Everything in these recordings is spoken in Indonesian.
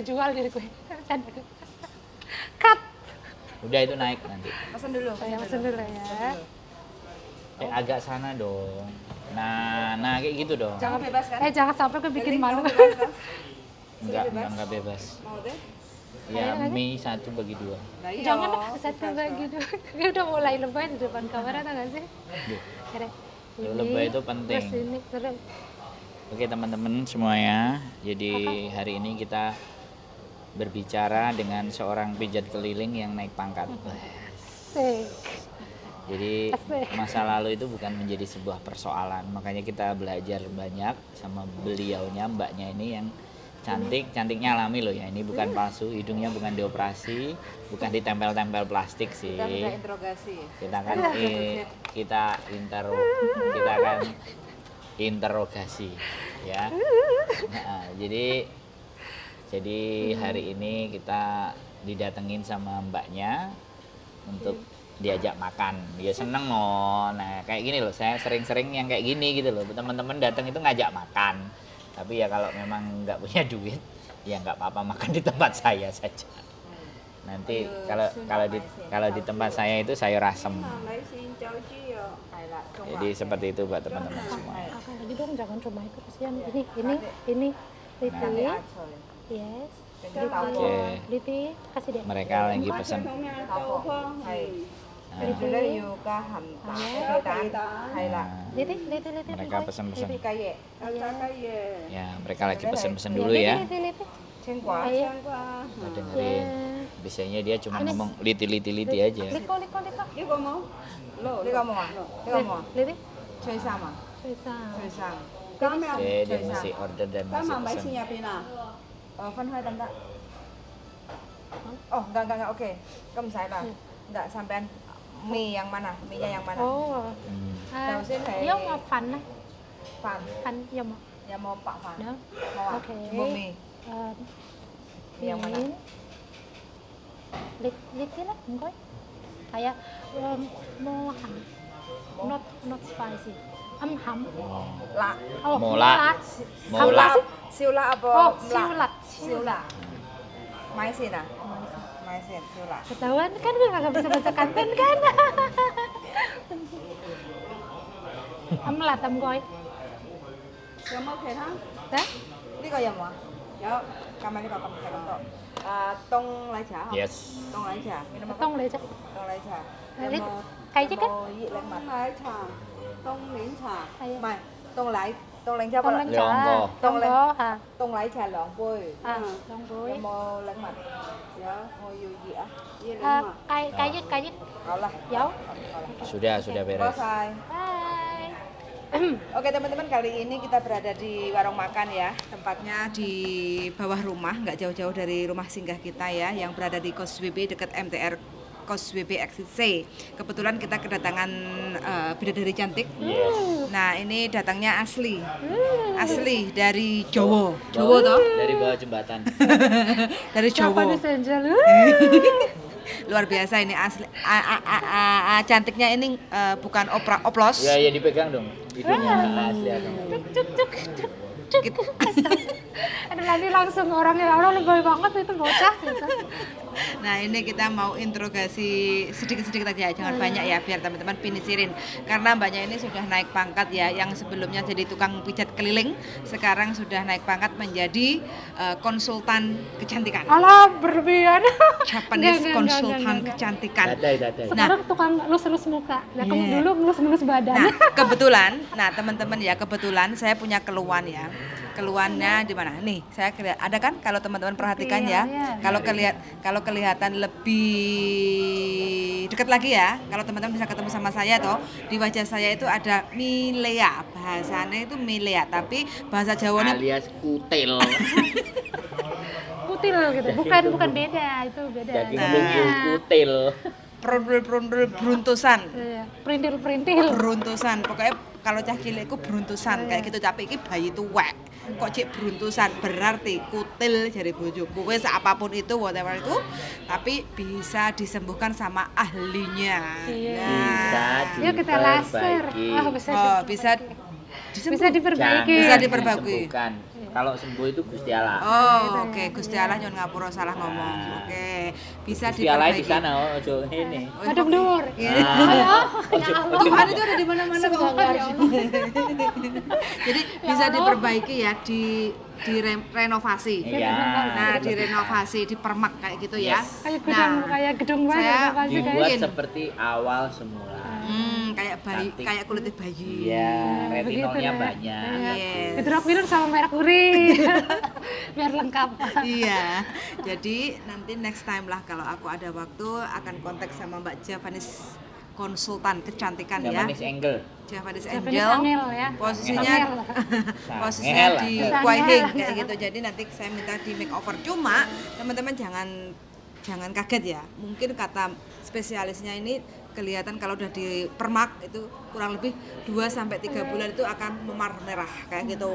jual diriku. Cut. Udah itu naik nanti. Pesan dulu. Saya pesen dulu ya. Agak sana dong. Nah kayak gitu dong. Jangan bebas kan? Jangan sampai aku bikin malu. Enggak bebas. Mau deh? Ya mie 1 bagi 2. Jangan satu bagi dua. Dia udah mulai lebay di depan kamera, tau gak sih? Lebay itu penting. Terus ini, terus. Oke teman-teman semuanya, jadi hari ini kita berbicara dengan seorang pijat keliling yang naik pangkat. Asik. Jadi masa lalu itu bukan menjadi sebuah persoalan, makanya kita belajar banyak sama beliaunya, mbaknya ini yang cantiknya alami loh ya, ini bukan palsu, hidungnya bukan dioperasi, bukan ditempel-tempel plastik sih. Kita interogasi. Kita akan interogasi ya. Nah, jadi hari ini kita didatengin sama mbaknya untuk diajak makan. Dia seneng loh. Nah kayak gini loh, saya sering-sering yang kayak gini gitu loh, teman-teman datang itu ngajak makan. Tapi ya kalau memang nggak punya duit ya nggak apa-apa, makan di tempat saya saja. Nanti kalau di tempat saya itu sayur asem. Jadi seperti itu buat teman-teman semua. Lagi dong, jangan cuma itu, kasihan. Ini Liti. Yes. Liti, kasih deh. Mereka lagi pesan. Liti. Mereka pesan-pesan. Ya, mereka lagi Iya, pesan-pesan dulu ya. Liti. Kita dengerin. Biasanya dia cuma ngomong liti aja. Liko. Liti. Cuy sama. Dia masih order dan masih pesan. Phân hơi tầm tạ. Oh, enggak, oke. Kamu saya enggak sampean mie yang mana? Mie-nya yang mana? Oh. Đầu tiên thì Yêu mà phần này. Phần. Yêu mà. Ya mau Pak Fan. Đó. Mau Oke. Mau mie. Yang mana? Liti lah, enggak. Kayak mau ham. Not spicy. Ham. Lạ. Oh, Mola. Siêu lạ apa? Oh, Lạ? siulat. Siêu lạ. Maisin ah? Maisin, siêu lạ. Ketahuan kan gue nggak bisa baca kantin kan? Lat am gói. Cảm ơn thầy hả? Đấy. Đi coi giùm ạ? Dạ. Cảm ơn đi coi cầm thầy cầm độ. Tông lấy chả hả? Yes. Tông lấy chả. Tông lấy chứ. Tông lấy chả. Lấy cái chứ cái. Tông lấy chả. Tông lấy chả. Hay. Mày, tông lấy chả Tông bao lấy giờ? chả. Tông có hả? Tông lấy chả lỏng bôi. Tông bối. Mau lấy mặt. Dạ, mau yêu dĩa. Cái chứ.เอาlah. Jauh. Sudah beres. Selesai. Bye. Oke teman-teman, kali ini kita berada di warung makan ya. Tempatnya di bawah rumah, nggak jauh-jauh dari rumah singgah kita ya, yang berada di Kos WB dekat MTR Kos WB Exit C. Kebetulan kita kedatangan bidadari cantik. Yes. Nah ini datangnya asli dari Jawa toh? Dari bawah jembatan. Dari Jawa. Japanese Angel. Luar biasa ini asli. Cantiknya ini bukan oplos. Ya dipegang dong. Hidungnya asli Gitu. Ada lagi langsung orang lebay banget itu bocah gitu. Nah ini kita mau interogasi sedikit-sedikit aja, jangan banyak ya, biar teman-teman pinisirin. Karena mbaknya ini sudah naik pangkat ya, yang sebelumnya jadi tukang pijat keliling, sekarang sudah naik pangkat menjadi konsultan kecantikan. Alah berlebihan. Japanese konsultan enggak. kecantikan. Dadai. Sekarang tukang ngelus-ngelus muka. Nah, kamu dulu ngelus-ngelus badan. Nah teman-teman ya, kebetulan saya punya keluhan ya. Keluhannya di mana? Nih, saya ada kan kalau teman-teman perhatikan ya. Kalau kelihatan lebih dekat lagi ya. Kalau teman-teman bisa ketemu sama saya toh, di wajah saya itu ada milea. Bahasanya itu milea, tapi bahasa Jawanya alias kutil. Kutil gitu. Bukan beda, itu beda. Jadi Nah. kutil. Perundul beruntusan. Iya, perintil. Beruntusan. Pokoknya kalau cah cilik itu beruntusan kayak gitu, tapi iki bayi tuwek. Kok cek beruntusan, berarti kutil dari bojoku. Wes apapun itu, whatever itu, tapi bisa disembuhkan sama ahlinya. Iya. Nah, Yuk kita laser. diperbaiki. Bisa bisa diperbaiki. Bisa diperbaiki. Disembuhkan. kalau sembuh itu Gusti Allah. Oh, oke. Gusti Allah nyuwun ngapura salah ngomong. Oke. Bisa Gusti Allah di diperbaiki. sana, ojo ini. Madam Nur. Tuhan itu ada di mana-mana kok. Semoga ya Allah. Jadi bisa diperbaiki ya, renovasi. Iya. Nah, direnovasi, dipermak kayak gitu ya. Yes. Kayak gedung banget saya lokasi Dibuat Mungkin. seperti awal semula. kayak bayi, Cantik. kayak kulit bayi. Iya, begitu retinolnya deh. banyak. Yes. Hidroquinone sama merkuri. Biar lengkap. Iya, jadi nanti next time lah kalau aku ada waktu akan kontak sama Mbak Javanis konsultan kecantikan ya. Japanese Angle. Javanis Japanese Angel. Angel ya. Posisinya Angel. posisinya Angel. di Angel. Kuaihing kayak gitu. Jadi nanti saya minta di makeover. Cuma teman-teman jangan kaget ya. Mungkin kata spesialisnya ini kelihatan kalau udah di permak itu kurang lebih 2 sampai 3 bulan itu akan memar merah kayak gitu.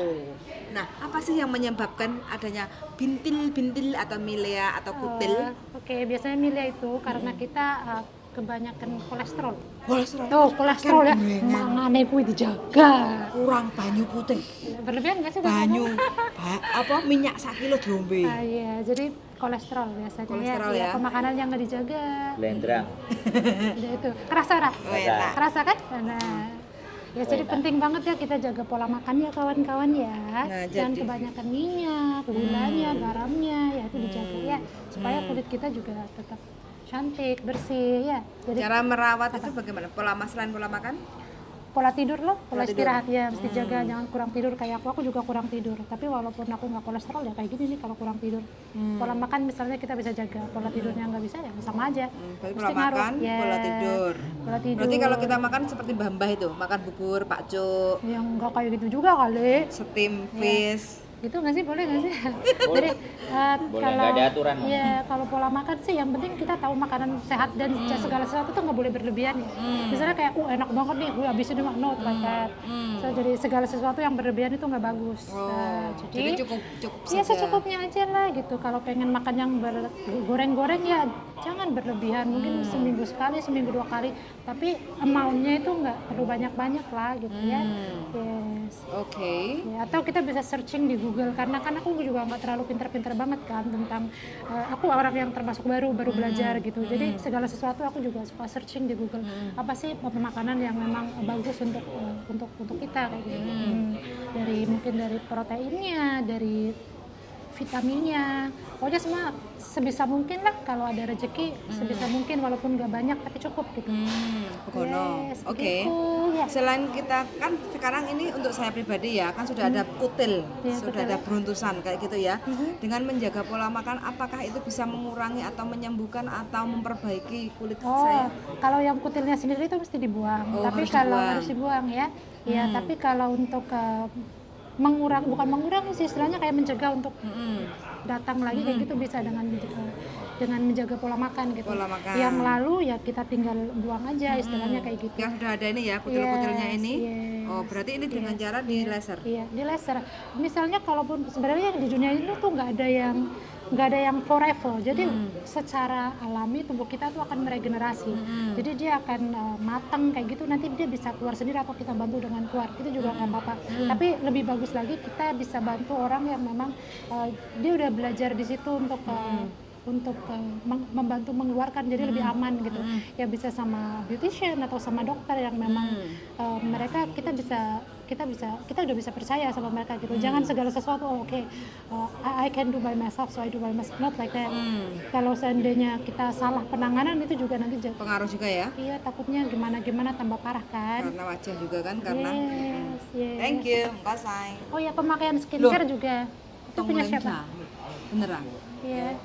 Nah, apa sih yang menyebabkan adanya bintil-bintil atau milea atau kutil? Oke, biasanya milih itu karena kita kebanyakan kolesterol. Kolesterol. Tuh, kolesterol ya. Mangane kuwi dijaga. Kurang banyu putih. Berlebihan nggak sih? Banyu apa minyak 1 kilo diombe. Iya, jadi kolesterol biasanya Kolesterol ya. Pemakanan yang nggak dijaga. Blendrang. Udah itu. Kerasa dah. Oh, enak. Kerasa kan? Nah, ya jadi Enak. penting banget ya kita jaga pola makan ya kawan-kawan ya. Nah, Jangan jadi- kebanyakan minyak, gulanya, garamnya ya itu dijaga ya supaya kulit kita juga tetap cantik, bersih ya. Jadi Cara merawat itu bagaimana? Selain pola makan? pola tidur loh, Pola pola tidur. istirahat ya mesti jaga, jangan kurang tidur kayak aku juga kurang tidur. Tapi walaupun aku nggak kolesterol ya kayak gini nih kalau kurang tidur. Pola makan misalnya kita bisa jaga, pola tidurnya nggak bisa ya sama aja. Berarti Mesti pola ngaruh. makan, Ya, pola tidur. Pola tidur. Berarti kalau kita makan seperti Mbah itu, makan bubur, pakcuk, yang nggak kayak gitu juga kali. steam fish. Gitu nggak sih, boleh nggak sih? Jadi Boleh, kalau nggak ada aturan. ya kalau pola makan sih yang penting kita tahu makanan sehat dan segala sesuatu tuh nggak boleh berlebihan ya. Misalnya kayak enak banget nih, gue habisin cuma no like that. So, jadi segala sesuatu yang berlebihan itu nggak bagus. Nah, Jadi cukup ya saja. secukupnya aja lah gitu. Kalau pengen makan yang goreng-goreng ya jangan berlebihan. Mungkin seminggu sekali, seminggu 2 kali. Tapi amount-nya itu nggak perlu banyak-banyak lah gitu ya. Yes. Oke. Ya, atau kita bisa searching di Google karena kan aku juga nggak terlalu pinter-pinter banget kan tentang aku orang yang termasuk baru belajar gitu. Jadi segala sesuatu aku juga suka searching di Google. Apa sih makanan yang memang bagus untuk kita kayak gitu. Mungkin dari proteinnya, dari vitaminnya, pokoknya semua sebisa mungkin lah kalau ada rezeki sebisa mungkin walaupun nggak banyak tapi cukup gitu. Begono. Yes, Oke. begitu, ya. Selain kita kan sekarang ini untuk saya pribadi ya kan sudah ada kutil, Ya, sudah kutil. ada beruntusan kayak gitu ya. Dengan menjaga pola makan, apakah itu bisa mengurangi atau menyembuhkan atau memperbaiki kulit Oh, saya? kalau yang kutilnya sendiri itu mesti dibuang. Oh, Tapi harus kalau dibuang. harus dibuang ya. Ya, tapi kalau untuk bukan mengurangi sih istilahnya kayak mencegah untuk datang lagi kayak gitu bisa dengan menjaga pola makan gitu. Pola makan. Yang lalu ya kita tinggal buang aja istilahnya kayak gitu. Yang sudah ada ini ya kutil-kutilnya Yes, ini. yes. Oh, berarti ini dengan cara di laser. Iya, di laser. Misalnya kalaupun sebenarnya di dunia ini tuh nggak ada yang forever. Jadi secara alami tubuh kita tuh akan meregenerasi. Jadi dia akan matang kayak gitu. Nanti dia bisa keluar sendiri atau kita bantu dengan keluar. Itu juga nggak apa-apa. Tapi lebih bagus lagi kita bisa bantu orang yang memang dia udah belajar di situ untuk membantu mengeluarkan jadi lebih aman gitu. Ya bisa sama beautician atau sama dokter yang memang kita udah bisa percaya sama mereka gitu. Jangan segala sesuatu I can do by myself so I do by myself, not like that. Kalau seandainya kita salah penanganan itu juga nanti Pengaruh juga ya. iya takutnya gimana tambah parah kan. Karena wajah juga kan karena. Yes. Thank you, Kasai. Oh ya pemakaian skincare juga itu punya siapa? Beneran. Iya.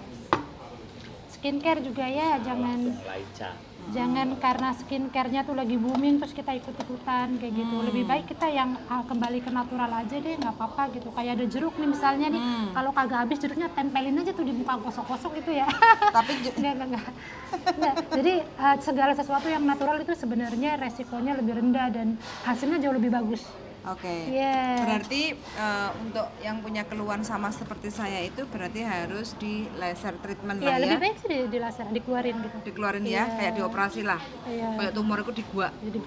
Skincare juga ya jangan karena skincare-nya tuh lagi booming terus kita ikut-ikutan kayak gitu. Lebih baik kita yang kembali ke natural aja deh, nggak apa-apa gitu. Kayak ada jeruk nih misalnya nih, kalau kagak habis jeruknya tempelin aja tuh di muka gosok-gosok gitu ya. Tapi Enggak. Jadi segala sesuatu yang natural itu sebenarnya resikonya lebih rendah dan hasilnya jauh lebih bagus. Oke. Yes. Berarti untuk yang punya keluhan sama seperti saya itu berarti harus di laser treatment Iya, lah lebih ya. baik sih di laser, dikeluarin gitu. Dikeluarin Iya. ya, kayak dioperasi lah. Iya. Kayak tumor itu digua. Jadi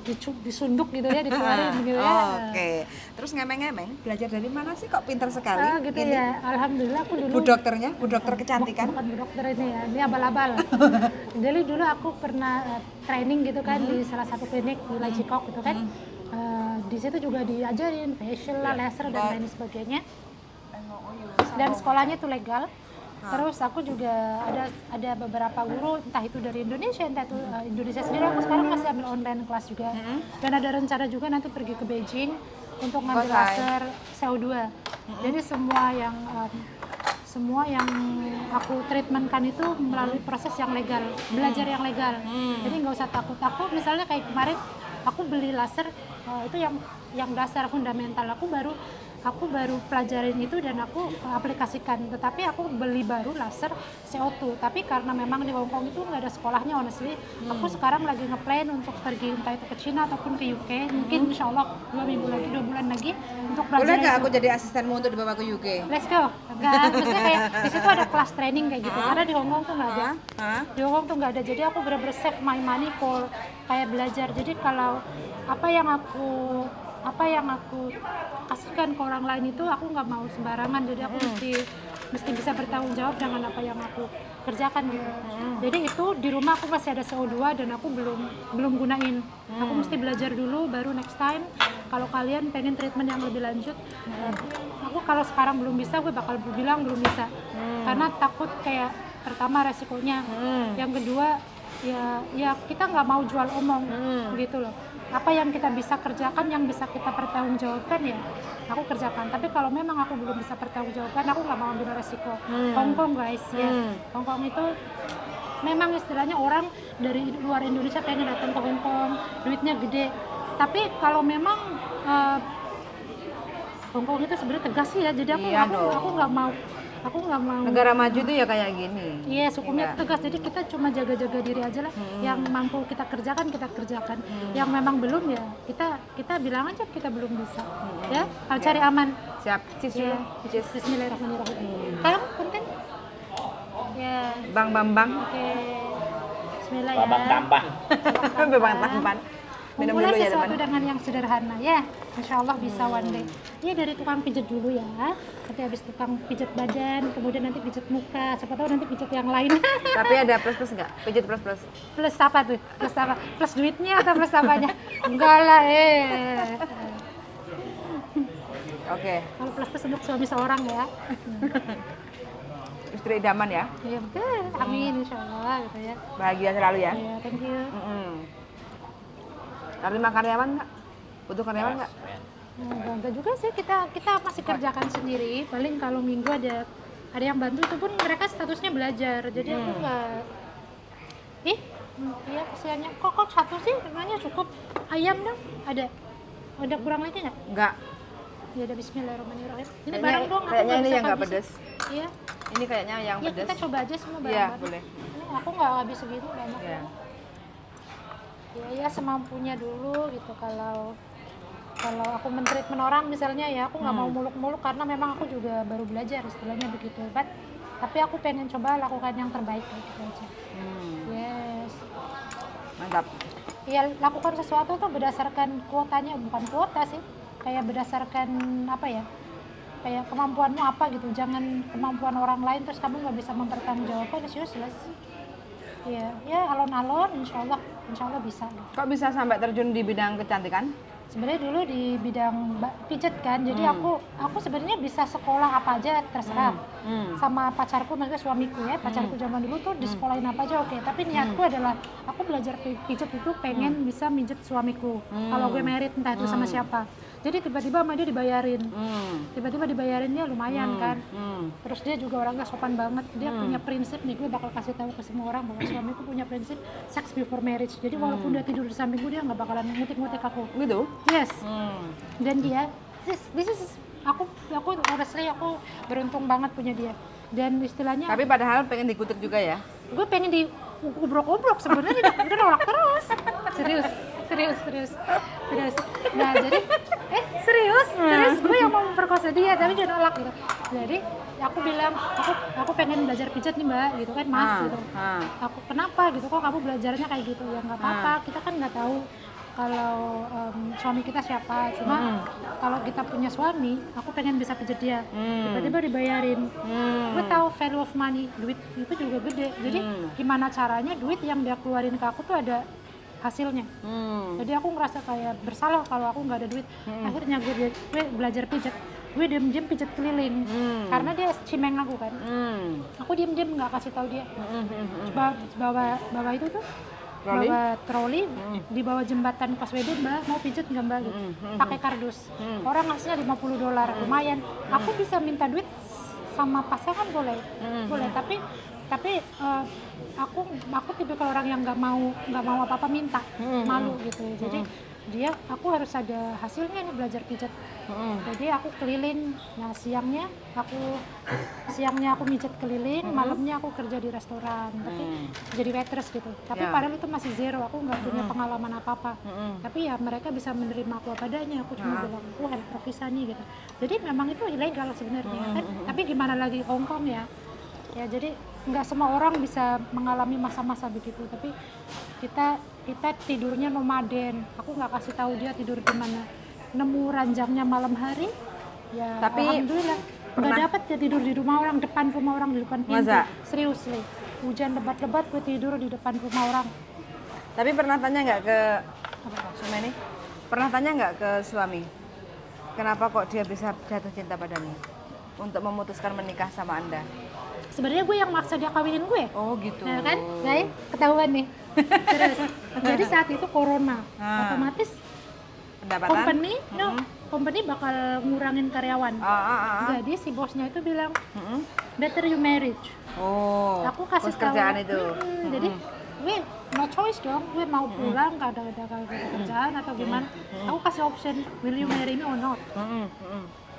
disunduk gitu ya, dikeluarin gitu ya. Oke. Terus ngemeng-ngemeng, belajar dari mana sih kok pintar sekali? Ah, gitu Ini ya. Alhamdulillah aku dulu Bu dokternya, Bu dokter kecantikan. bukan bu dokter ini ya, ini abal-abal. Jadi dulu aku pernah training gitu kan di salah satu klinik di Lajikok gitu kan. Di situ juga diajarin facial lah, laser dan lain sebagainya. Dan sekolahnya tuh legal. Terus aku juga ada beberapa guru, entah itu dari Indonesia, entah itu Indonesia sendiri. Aku sekarang masih ambil online kelas juga. Dan ada rencana juga nanti pergi ke Beijing untuk ngambil laser CO2. Jadi semua yang aku treatmentkan itu melalui proses yang legal, belajar yang legal. Jadi nggak usah takut. Aku misalnya kayak kemarin aku beli laser itu yang dasar fundamental, aku baru pelajarin itu dan aku aplikasikan. Tetapi aku beli baru laser CO2, tapi karena memang di Hong Kong itu nggak ada sekolahnya, honestly aku sekarang lagi ngeplan untuk pergi entah itu ke Cina ataupun ke UK. Mungkin insya Allah 2 bulan lagi untuk belajar. Boleh nggak itu. aku jadi asistenmu untuk dibawa ke UK? Let's go. Enggak, maksudnya kayak di situ ada kelas training kayak gitu. Karena di Hong Kong tuh nggak ada. Di Hong Kong tuh nggak ada. Jadi aku benar-benar save my money for kayak belajar. Jadi kalau apa yang aku kasihkan ke orang lain itu aku nggak mau sembarangan. Jadi aku mesti bisa bertanggung jawab dengan apa yang aku kerjakan gitu. Jadi itu di rumah aku masih ada CO2 dan aku belum gunain. Aku mesti belajar dulu baru next time kalau kalian pengen treatment yang lebih lanjut. Aku kalau sekarang belum bisa, gue bakal bilang belum bisa. Karena takut kayak pertama resikonya. Yang kedua ya kita nggak mau jual omong gitu loh. Apa yang kita bisa kerjakan, yang bisa kita pertanggungjawabkan ya aku kerjakan. Tapi kalau memang aku belum bisa pertanggungjawabkan, aku nggak mau ambil resiko. Hong Kong guys ya, Hong Kong itu memang istilahnya orang dari luar Indonesia pengen datang ke Hong Kong, duitnya gede. Tapi kalau memang Hong Kong itu sebenarnya tegas sih ya, jadi aku nggak mau. Negara maju tuh ya kayak gini. Iya, hukumnya tegas. Jadi kita cuma jaga-jaga diri aja lah. Yang mampu kita kerjakan. Yang memang belum ya kita bilang aja kita belum bisa. Ya, kalau cari aman. Siap. Ya, Bismillahirrahmanirrahim. Kamu punten? Ya. Bang Bambang. Oke. Bismillah ya. Babang tambah. Bang Tampan. Minum Memulai dulu ya sesuatu teman. dengan yang sederhana ya, insya Allah bisa one day. Iya, dari tukang pijat dulu ya, nanti habis tukang pijat badan, kemudian nanti pijat muka, siapa tahu nanti pijat yang lain. Tapi ada plus nggak? Pijat plus. Plus apa tuh? Plus apa? Plus duitnya atau plus apanya? Enggak lah Oke. Kalau plus untuk suami seorang ya. Istri idaman ya. Iya betul, amin insya Allah gitu ya. Bahagia selalu ya. Iya, thank you. Terima karyawan nggak? Butuh karyawan nggak? Enggak juga sih, kita masih kerjakan sendiri. Paling kalau minggu ada yang bantu, itu pun mereka statusnya belajar. Jadi aku nggak iya kesiannya kok satu sih sebenarnya cukup. Ayam dong ada kurang lagi nggak? Nggak. Ya ada. Bismillahirrahmanirrahim. Ini Kayaknya- bareng dong, aku kayaknya nggak ini bisa yang nggak habisin. pedes. Iya, Ini kayaknya yang ya pedas. kita coba aja semua Iya, bareng-bareng. boleh. Ini aku nggak habis segitu banyak. Ya. Ya semampunya dulu gitu. Kalau aku mentreatment orang misalnya ya aku nggak mau muluk-muluk karena memang aku juga baru belajar istilahnya begitu. Tapi aku pengen coba lakukan yang terbaik gitu aja. Yes. Mantap. Ya lakukan sesuatu tuh berdasarkan kuotanya, bukan kuota sih, kayak berdasarkan apa ya, kayak kemampuanmu apa gitu. Jangan kemampuan orang lain terus kamu nggak bisa mempertanggungjawabkan, it's useless. Ya alon-alon insya Allah bisa. Kok bisa sampai terjun di bidang kecantikan? Sebenarnya dulu di bidang pijat kan, jadi aku sebenarnya bisa sekolah apa aja terserah. Sama pacarku, maksudnya suamiku ya, pacarku zaman dulu tuh di sekolahin apa aja oke. Tapi niatku adalah aku belajar pijat itu pengen bisa mijet suamiku. Kalau gue married entah itu sama siapa. Jadi tiba-tiba sama dia dibayarin. Tiba-tiba dibayarinnya lumayan kan. Terus dia juga orangnya sopan banget. Dia punya prinsip nih, gue bakal kasih tahu ke semua orang bahwa suamiku punya prinsip sex before marriage. Jadi walaupun dia tidur di sampingku, dia nggak bakalan ngutik-ngutik aku. Gitu? Yes. Dan dia this is aku honestly aku beruntung banget punya dia. Dan istilahnya Tapi padahal pengen dikutuk juga ya? gue pengen di ubrok-ubrok sebenarnya, dia nolak terus. Serius. Serius. Nah jadi serius gue yang mau memperkosa dia tapi dia nolak gitu. Jadi aku bilang aku pengen belajar pijat nih mbak gitu kan mas gitu. Aku kenapa gitu kok kamu belajarnya kayak gitu ya nggak apa-apa kita kan nggak tahu kalau suami kita siapa, cuma kalau kita punya suami, aku pengen bisa pijat dia, tiba-tiba dibayarin. Gue tahu value of money, duit itu juga gede. Jadi gimana caranya duit yang dia keluarin ke aku tuh ada hasilnya. Jadi aku ngerasa kayak bersalah kalau aku nggak ada duit. Akhirnya gue belajar pijat. Gue diem-diem pijat keliling, karena dia cimeng aku kan. Aku diem-diem nggak kasih tahu dia. Bawa itu tuh. Bawa troli di bawah jembatan Koswebe mbak mau pijet nggak mbak gitu pakai kardus orang ngasihnya $50 lumayan aku bisa minta duit sama pasangan boleh tapi aku tipikal orang yang nggak mau apa-apa minta malu gitu jadi aku harus ada hasilnya nih belajar pijat jadi aku keliling nah siangnya aku mijet keliling malamnya aku kerja di restoran tapi jadi waitress gitu tapi padahal itu masih zero aku nggak punya pengalaman apa-apa tapi ya mereka bisa menerima aku apa adanya aku cuma bilang aku head provisa nih gitu jadi memang itu ilegal sebenarnya kan tapi gimana lagi Hong Kong ya jadi nggak semua orang bisa mengalami masa-masa begitu tapi kita tidurnya nomaden aku nggak kasih tahu dia tidur di mana nemu ranjangnya malam hari ya tapi alhamdulillah nggak dapat dia tidur di rumah orang depan rumah orang di depan pintu serius nih hujan lebat-lebat gue tidur di depan rumah orang tapi pernah tanya nggak ke Sumeni pernah tanya nggak ke suami kenapa kok dia bisa jatuh cinta padamu untuk memutuskan menikah sama Anda sebenarnya gue yang maksa dia kawinin gue. Oh gitu. Nah kan, guys, ketahuan nih. Terus, jadi saat itu corona, otomatis pendapatan company bakal ngurangin karyawan. Jadi si bosnya itu bilang, better you marriage. Oh. Aku kasih tahu. Kerjaan itu. Jadi gue no choice dong, gue mau pulang gak ada kerjaan atau gimana. Aku kasih option, will you marry me or not?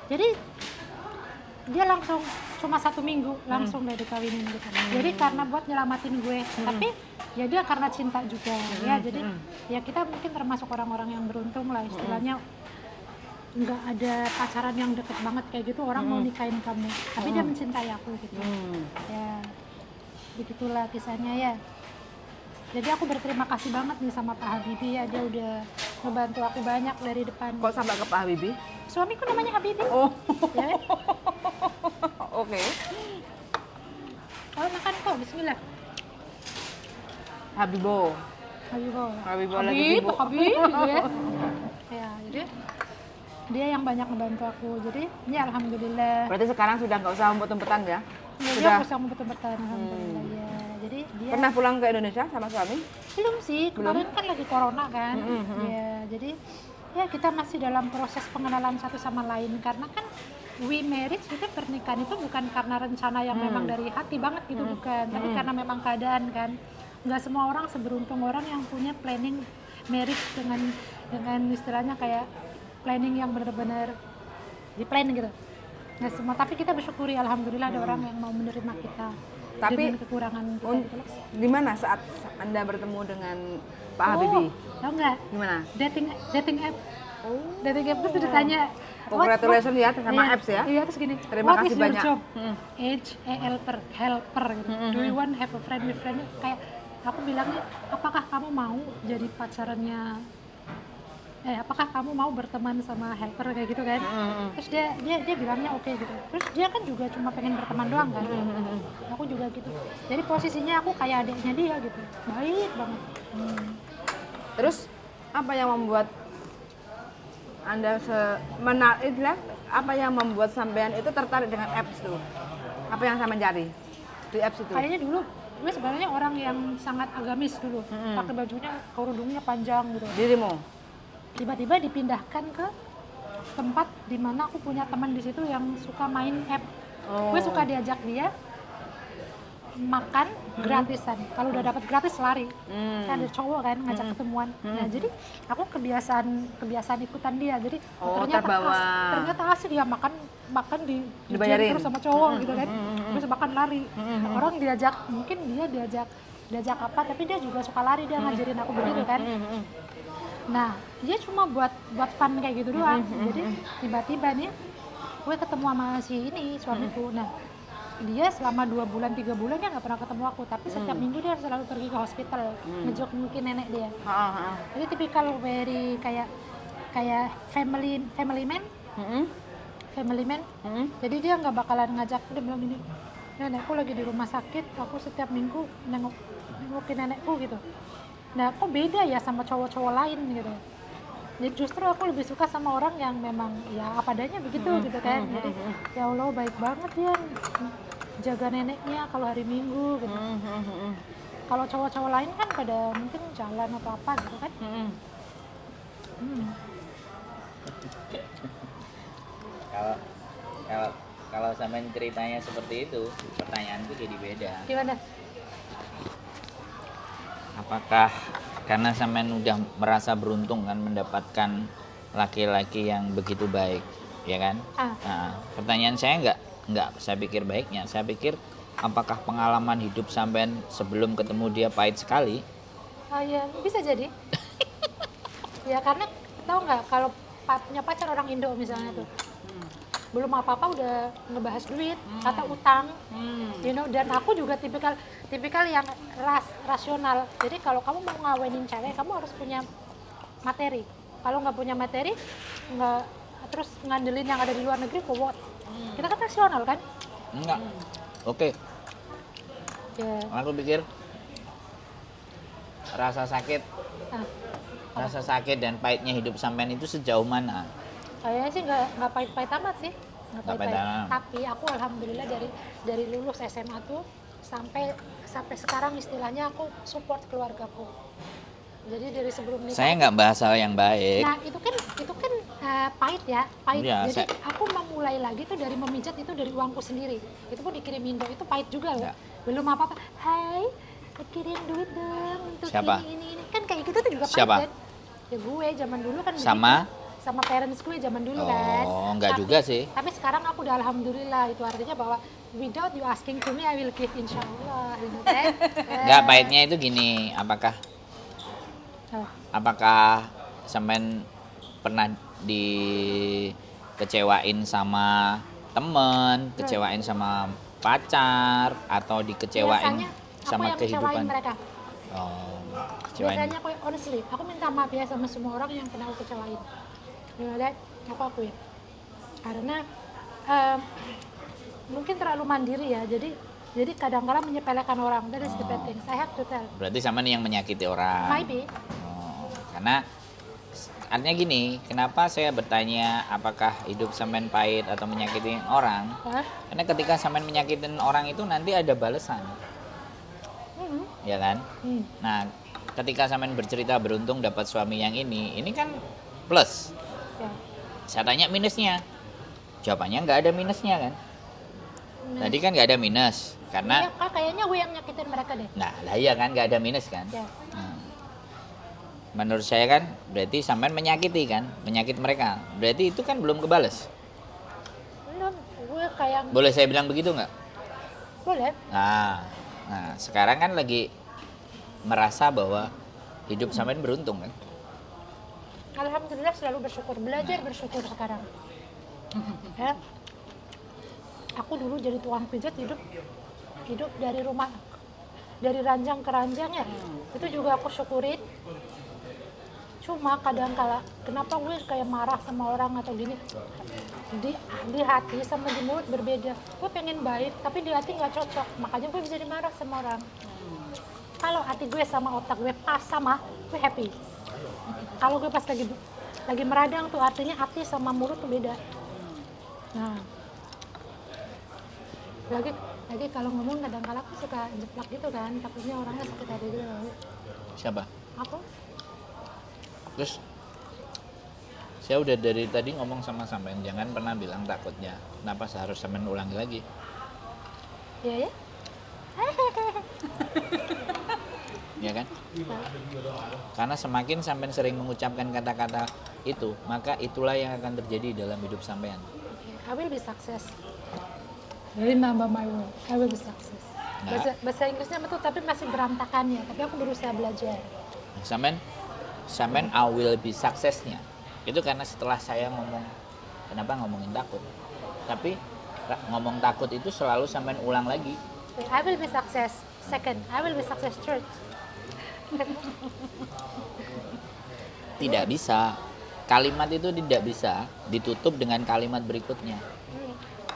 Jadi dia langsung cuma 1 minggu langsung udah dikawinin gitu. Jadi karena buat nyelamatin gue, tapi ya dia karena cinta juga ya. Jadi ya kita mungkin termasuk orang-orang yang beruntung lah istilahnya. Nggak ada pacaran yang deket banget kayak gitu orang mau nikahin kamu, tapi dia mencintai aku gitu. Ya begitulah kisahnya ya. Jadi aku berterima kasih banget nih sama Pak Habibie ya, dia udah ngebantu aku banyak dari depan. Kok sampai ke Pak Habibie? Suamiku namanya Habibie. Oh. Ya. Oke. Kalau makan kok, bismillah. Habibo lagi sibuk. Habib, gitu ya. Ya, jadi dia yang banyak ngebantu aku. Jadi, ya alhamdulillah. Berarti sekarang sudah nggak usah umpet-umpetan ya? Ya, dia bisa betul-betul alhamdulillah ya. Jadi dia pernah pulang ke Indonesia sama suami? Belum sih, kemarin kan lagi corona kan. Ya, jadi ya kita masih dalam proses pengenalan satu sama lain karena kan we marriage itu pernikahan itu bukan karena rencana yang memang dari hati banget gitu bukan, tapi karena memang keadaan kan. Nggak semua orang seberuntung orang yang punya planning marriage dengan istilahnya kayak planning yang benar-benar di plan gitu. Nggak semua, tapi kita bersyukuri alhamdulillah ada orang yang mau menerima kita. Tapi dengan kekurangan kita gitu loh. Gimana saat Anda bertemu dengan Pak Habibie? Tahu nggak? Gimana? Dating app. Dating app terus ditanya. Congratulations ya sama apps ya. Iya terus gini. Terima kasih What is banyak. your job? helper gitu. Do you want have a friend with friend? Kayak aku bilangnya, apakah kamu mau jadi pacarannya? Apakah kamu mau berteman sama helper kayak gitu kan? Terus dia bilangnya oke gitu. Terus dia kan juga cuma pengen berteman doang kan? Aku juga gitu. Jadi posisinya aku kayak adiknya dia gitu. Baik banget. Terus apa yang membuat Anda apa yang membuat sampean itu tertarik dengan apps itu? Apa yang saya mencari di apps itu? Kayaknya dulu gue sebenarnya orang yang sangat agamis dulu. Pakai bajunya kerudungnya panjang gitu. Dirimu? Tiba-tiba dipindahkan ke tempat di mana aku punya teman di situ yang suka main app. Gue suka diajak dia makan gratisan. Kalau udah dapat gratis lari. Kan ada cowok kan ngajak ketemuan. Nah, jadi aku kebiasaan ikutan dia. Jadi ternyata asik dia makan di dibayarin terus sama cowok gitu kan. Terus makan lari. Orang mungkin dia diajak apa tapi dia juga suka lari, dia ngajarin aku begitu kan. Nah, dia cuma buat fun kayak gitu doang. Jadi tiba-tiba nih, gue ketemu sama si ini suamiku. Nah, dia selama 2 bulan 3 bulan dia nggak pernah ketemu aku, tapi setiap minggu dia selalu pergi ke hospital ngejengukin nenek dia. Jadi tipikal very kayak family man. Family man. Jadi dia nggak bakalan ngajak, dia bilang ini, nenekku lagi di rumah sakit, aku setiap minggu nengokin nenekku gitu. Nah, kok beda ya sama cowok-cowok lain gitu. Jadi justru aku lebih suka sama orang yang memang ya apa adanya begitu gitu kan. Jadi ya Allah baik banget ya jaga neneknya kalau hari Minggu gitu. Kalau cowok-cowok lain kan pada mungkin jalan atau apa gitu kan. Kalau sampean ceritanya seperti itu, pertanyaanku jadi beda. Gimana? Apakah karena sampean udah merasa beruntung kan mendapatkan laki-laki yang begitu baik, ya kan? Nah, pertanyaan saya nggak saya pikir baiknya. Saya pikir apakah pengalaman hidup sampean sebelum ketemu dia pahit sekali? Oh ya bisa jadi. Ya karena tahu nggak kalau punya pacar orang Indo misalnya tuh, belum apa-apa udah ngebahas duit, kata utang, you know. Dan aku juga tipikal yang rasional. Jadi kalau kamu mau ngawinin cewek, kamu harus punya materi. Kalau nggak punya materi, nggak terus ngandelin yang ada di luar negeri, for what? Kita kan rasional kan? Enggak. Oke. Ya. Aku pikir rasa sakit dan pahitnya hidup sampean itu sejauh mana? Kayaknya sih nggak pahit-pahit amat sih, nggak Nggak pahit-pahit. pahit amat. Tapi aku alhamdulillah dari lulus SMA tuh sampai sekarang istilahnya aku support keluargaku. Jadi dari sebelum nikah. Saya nggak bahas hal yang baik. Nah itu kan pahit ya, pahit. Iya, Jadi aku memulai lagi tuh dari memijat itu dari uangku sendiri. Itu pun dikirim Indo, itu pahit juga loh. Ya. Belum apa-apa. Hai, kirim duit dong untuk Siapa? ini. Kan kayak gitu tuh juga pahit Siapa? kan? Ya gue zaman dulu kan Sama? begitu. Sama parents gue zaman dulu kan. Oh, enggak juga sih. Tapi sekarang aku udah alhamdulillah, itu artinya bahwa without you asking to me I will give insyaallah gitu kan. Enggak, pahitnya itu gini, apakah sampean pernah dikecewain sama temen, kecewain sama pacar, atau dikecewain Biasanya sama aku yang kecewain kehidupan? mereka. Oh, kecewain. Biasanya aku honestly, aku minta maaf ya sama semua orang yang pernah aku kecewain. You know that? Aku akuin. Karena mungkin terlalu mandiri ya. Jadi kadang-kadang menyepelekan orang. That is the bad thing. I have to tell. Berarti sampean yang menyakiti orang. Maybe. Oh, karena artinya gini, kenapa saya bertanya apakah hidup sampean pahit atau menyakiti orang? Hah? Karena ketika sampean menyakitin orang itu nanti ada balasan. Ya kan? Nah, ketika sampean bercerita beruntung dapat suami yang ini kan plus. Ya. Saya tanya minusnya. Jawabannya nggak ada minusnya kan? Tadi kan nggak ada minus karena Iya, kayaknya gue yang nyakitin mereka deh. nah lah iya kan nggak ada minus kan? Ya. Nah, menurut saya kan berarti sampean menyakiti kan, menyakit mereka. Berarti itu kan belum kebales. Belum, gue kayak Boleh saya bilang begitu nggak? boleh. Nah, sekarang kan lagi merasa bahwa hidup sampean beruntung kan? Alhamdulillah selalu bersyukur, belajar bersyukur sekarang. Ya. Aku dulu jadi tukang pijat hidup dari rumah, dari ranjang ke ranjang ya. Itu juga aku syukurin. Cuma kadang kala kenapa gue kayak marah sama orang atau gini, di hati sama di mulut berbeda. Gue pengen baik tapi di hati nggak cocok, makanya gue bisa dimarah sama orang. Kalau hati gue sama otak gue pas sama, gue happy. Kalau gue pas lagi meradang tuh artinya hati sama mulut tuh beda. Nah, lagi kalau ngomong kadang-kala aku suka jeplak gitu kan, takutnya orangnya sakit hati gitu. Siapa? Aku? Terus saya udah dari tadi ngomong sama sampean jangan pernah bilang takutnya. Kenapa seharus sampean ulangi lagi? Iya ya? Ya kan? Karena semakin sampean sering mengucapkan kata-kata itu, maka itulah yang akan terjadi dalam hidup sampean. I will be success. Remember my word, I will be success. Nah. Bahasa Inggrisnya betul tapi masih berantakan ya, tapi aku berusaha belajar. Sampean sampean I will be successnya itu karena setelah saya ngomong, kenapa ngomongin takut, tapi ngomong takut itu selalu sampean ulang lagi. I will be success. Second, I will be success. Third. Tidak bisa, kalimat itu tidak bisa ditutup dengan kalimat berikutnya.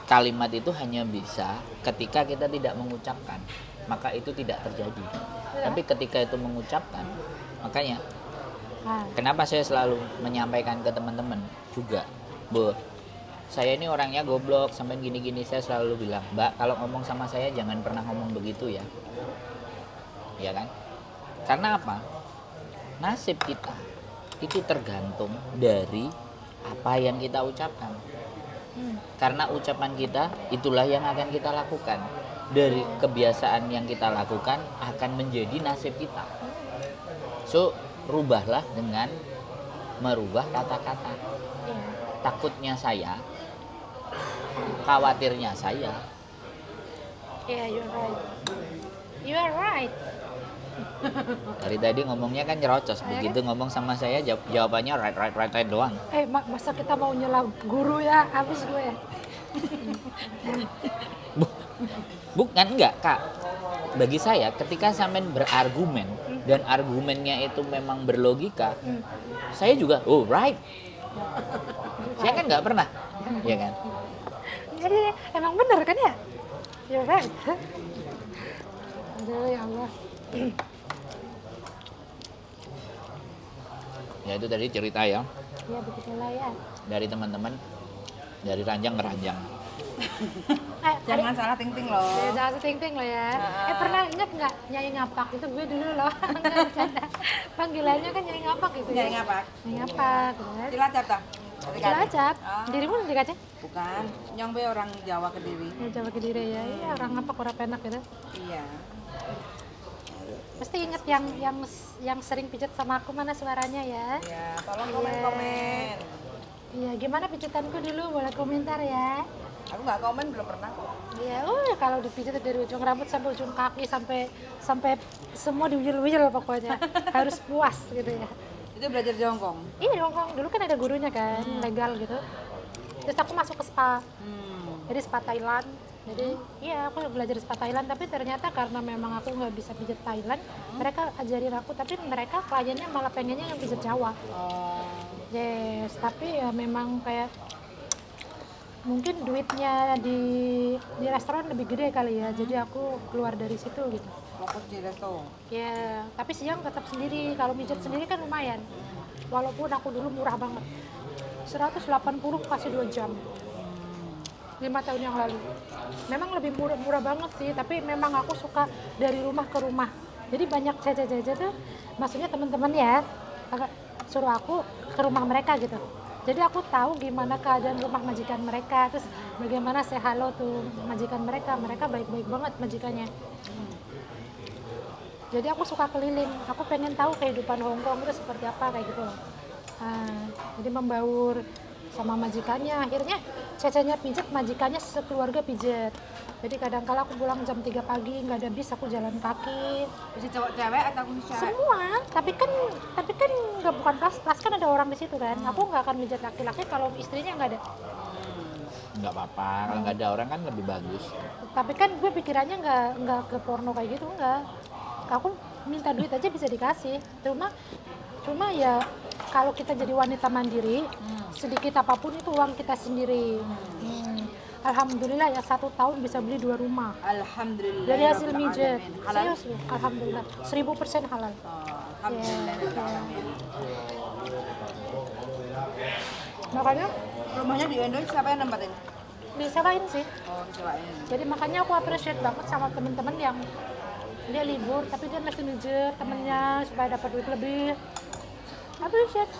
Kalimat itu hanya bisa ketika kita tidak mengucapkan, maka itu tidak terjadi. Tapi ketika itu mengucapkan, makanya kenapa saya selalu menyampaikan ke teman-teman juga, Bu, saya ini orangnya goblok, sampai gini-gini, saya selalu bilang, Mbak, kalau ngomong sama saya jangan pernah ngomong begitu ya. Ya kan? Karena apa? Nasib kita itu tergantung dari apa yang kita ucapkan. Karena ucapan kita itulah yang akan kita lakukan. Dari kebiasaan yang kita lakukan akan menjadi nasib kita. So, rubahlah dengan merubah kata-kata. Takutnya saya, khawatirnya saya. Yeah, you're right. You are right. Dari tadi ngomongnya kan nyerocos, begitu ngomong sama saya jawabannya right doang. Masa kita mau nyela guru ya, habis gue. Bukan, enggak Kak. Bagi saya ketika sampean berargumen dan argumennya itu memang berlogika, saya juga right. Saya kan nggak pernah, ya kan? Jadi emang bener kan ya? You're right. Aduh ya Allah. Ya itu tadi cerita ya Ya begitulah ya. dari teman-teman, dari ranjang ke ranjang. Jangan salah ting-ting loh. Ya, jangan seting-ting loh ya. Pernah ingat nggak Nyai Ngapak? Itu gue dulu loh. Nggak bercanda. Panggilannya kan Nyai Ngapak gitu ya. Nyai Ngapak. Nyai Ngapak. Kan? Cilacap tak? Cilacap. Dirimu di Cilacap? Bukan, Nyong Be orang Jawa Kediri. Ya, Jawa Kediri ya. Iya, orang Ngapak orang penak gitu. Iya. Pasti inget yang sering pijat sama aku, mana suaranya ya? Ya, tolong komen-komen. Iya, gimana pijatanku dulu? Boleh komentar ya. Aku nggak komen, belum pernah kok. Iya, kalau dipijat dari ujung rambut sampai ujung kaki sampai semua diwijil-wijil pokoknya. Harus puas gitu ya. Itu belajar di Hongkong. Iya di Hongkong, dulu kan ada gurunya kan, legal gitu. Terus aku masuk ke spa, jadi spa Thailand. Jadi iya aku belajar di spa Thailand, tapi ternyata karena memang aku nggak bisa pijat Thailand, mereka ajarin aku, tapi mereka kliennya malah pengennya yang pijat Jawa. Yes, tapi ya memang kayak mungkin duitnya di restoran lebih gede kali ya, jadi aku keluar dari situ gitu. Fokus di resto. Ya, tapi siang tetap sendiri. Kalau pijat sendiri kan lumayan. Walaupun aku dulu murah banget. 180 kasih 2 jam. 5 tahun yang lalu. Memang lebih murah banget sih, tapi memang aku suka dari rumah ke rumah. Jadi banyak jaja-jaja tuh, maksudnya teman-teman ya, suruh aku ke rumah mereka gitu. Jadi aku tahu gimana keadaan rumah majikan mereka, terus bagaimana saya halo tuh majikan mereka baik-baik banget majikannya. Jadi aku suka keliling, aku pengen tahu kehidupan Hongkong itu seperti apa kayak gitu loh. Jadi membaur sama majikannya, akhirnya cecenya pijat, majikannya sekeluarga pijat. Jadi kadang-kala aku pulang jam 3 pagi, nggak ada bis, aku jalan kaki. Bisa cowok cewek atau bisa cewek? Semua, tapi kan nggak, bukan pas kan ada orang di situ kan. Aku nggak akan pijat laki-laki kalau istrinya nggak ada. Nggak apa-apa, kalau nggak ada orang kan lebih bagus. Tapi kan gue pikirannya nggak ke porno kayak gitu, nggak. Aku minta duit aja bisa dikasih. Cuma ya kalau kita jadi wanita mandiri, sedikit apapun itu uang kita sendiri. Alhamdulillah ya 1 tahun bisa beli 2 rumah. Alhamdulillah. Dari hasil mijet. Halal. Serius, alhamdulillah. 1000% halal. Alhamdulillah. Makanya Rumahnya di Indo siapa yang nempatin? disewain sih. Oh, disewain. Jadi makanya aku appreciate banget sama temen-temen yang dia libur tapi dia masih mijet temennya supaya dapat duit lebih. Appreciate.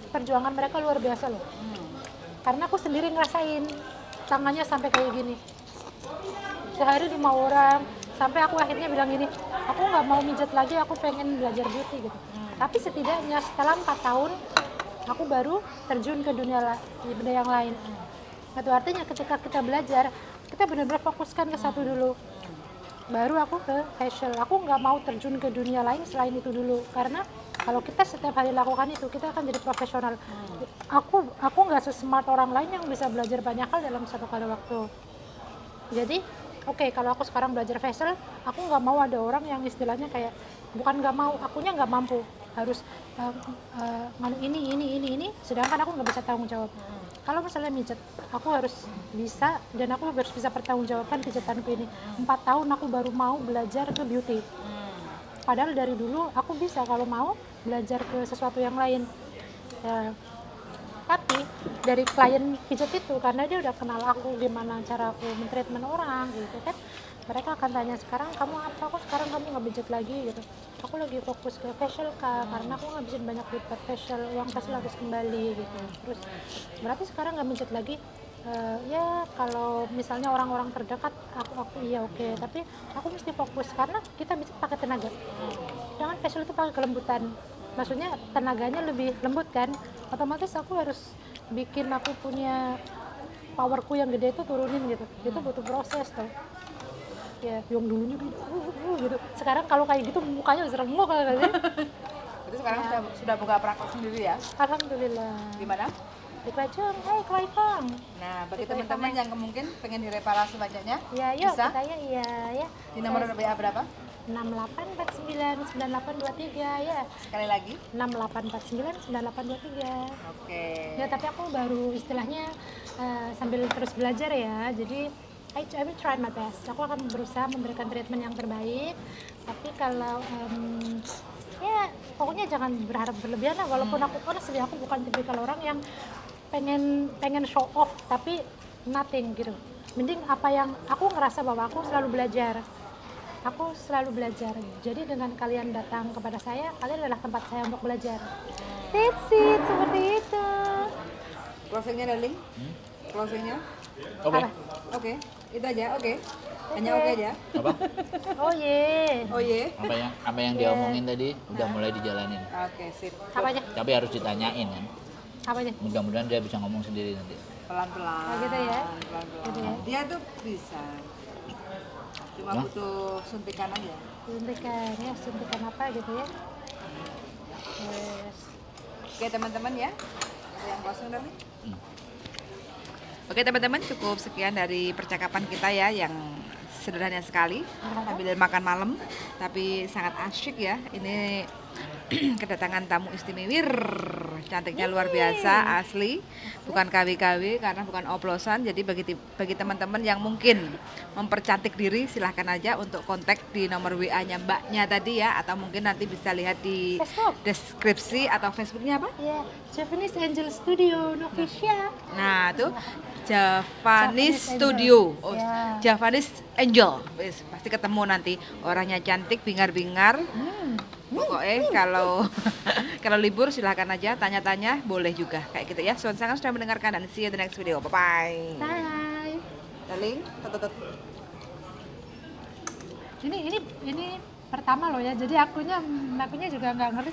Perjuangan mereka luar biasa loh. Karena aku sendiri ngerasain tangannya sampai kayak gini. Sehari 5 orang, sampai aku akhirnya bilang gini, aku nggak mau mijet lagi, aku pengen belajar beauty gitu. Tapi setidaknya setelah 4 tahun, aku baru terjun ke dunia yang lain. Itu artinya ketika kita belajar, kita benar-benar fokuskan ke satu dulu. baru aku ke facial. Aku nggak mau terjun ke dunia lain selain itu dulu, karena kalau kita setiap hari lakukan itu kita akan jadi profesional. Aku nggak sesmart orang lain yang bisa belajar banyak hal dalam satu kali waktu. Jadi oke, kalau aku sekarang belajar facial, aku nggak mau ada orang yang istilahnya kayak, bukan nggak mau, akunya nggak mampu, harus nganu ini, sedangkan aku nggak bisa tanggung jawab. Kalau misalnya mijet, aku harus bisa, dan aku harus bisa pertanggungjawabkan pijatanku ini. 4 tahun aku baru mau belajar ke beauty. Padahal dari dulu aku bisa kalau mau belajar ke sesuatu yang lain. Ya, tapi dari klien pijat itu, karena dia udah kenal aku gimana cara aku mentreatment orang gitu kan, mereka akan tanya, sekarang kamu apa, kok sekarang kamu nggak pijat lagi gitu. Aku lagi fokus ke facial kak, karena aku ngabisin banyak duit per facial, uang facial harus kembali gitu. Terus berarti sekarang nggak pijat lagi. Ya kalau misalnya orang-orang terdekat aku iya oke, tapi aku mesti fokus karena kita bisa pakai tenaga. Jangan facial itu pakai kelembutan, maksudnya tenaganya lebih lembut kan, otomatis aku harus bikin aku punya powerku yang gede itu turunin gitu. Itu butuh proses tuh ya, yang dulunya gitu, sekarang kalau kayak gitu mukanya seremuk kali. Jadi sekarang sudah buka praktek sendiri ya? Alhamdulillah. Di mana? Di Klajeng, hai Klaifang. Nah, bagi teman-teman yang mungkin pengen direparasi wajahnya, Ya yuk bisa kita ya di nomor WA berapa? 68499823 ya. Sekali lagi. 68499823. Oke. Ya tapi aku baru istilahnya sambil terus belajar ya, jadi I will try my best. Aku akan berusaha memberikan treatment yang terbaik, tapi kalau ya pokoknya jangan berharap berlebihan lah. Walaupun aku honestly aku bukan tipikal orang yang pengen show off tapi nothing gitu. Mending apa yang aku ngerasa bahwa aku selalu belajar. Jadi dengan kalian datang kepada saya, kalian adalah tempat saya untuk belajar. That's it, seperti itu. Closingnya darling? Closingnya? Oke. Apa? Oke, itu aja. Oke. Hanya oke aja. Apa? Oh ye. Oh ye. Apa yang dia omongin tadi udah mulai dijalanin. Oke, sip. Apanya? Tapi harus ditanyain kan. Apanya? Mudah-mudahan dia bisa ngomong sendiri nanti. Pelan-pelan. Oh, gitu ya? Pelan-pelan. Gitu ya? Dia tuh bisa. Cuma Hah? butuh suntikan aja. Suntikan ya, suntikan apa gitu ya. Yes. Oke, teman-teman ya. Ada yang kosong darling? Hmm. Oke teman-teman, cukup sekian dari percakapan kita ya, yang sederhana sekali sambil makan malam, tapi sangat asyik ya. Ini kedatangan tamu istimewir, cantiknya luar biasa, asli, bukan KW-KW karena bukan oplosan. Jadi bagi teman-teman yang mungkin mempercantik diri, silahkan aja untuk kontak di nomor WA-nya mbaknya tadi ya, atau mungkin nanti bisa lihat di Facebook. deskripsi atau Facebooknya apa? Ya, Japanese Angel Studio Novicia. Nah, tuh Javanese Javanese Angel. Studio. Oh, Ya. Javanese Angel. Wis, pasti ketemu nanti. Orangnya cantik, bingar-bingar. Pokoknya kalau libur silahkan aja tanya-tanya, boleh juga kayak gitu ya. Sangat sudah mendengarkan dan see you the next video. Bye bye. Bye. Darling, Ini pertama loh ya. Jadi akunya juga nggak ngerti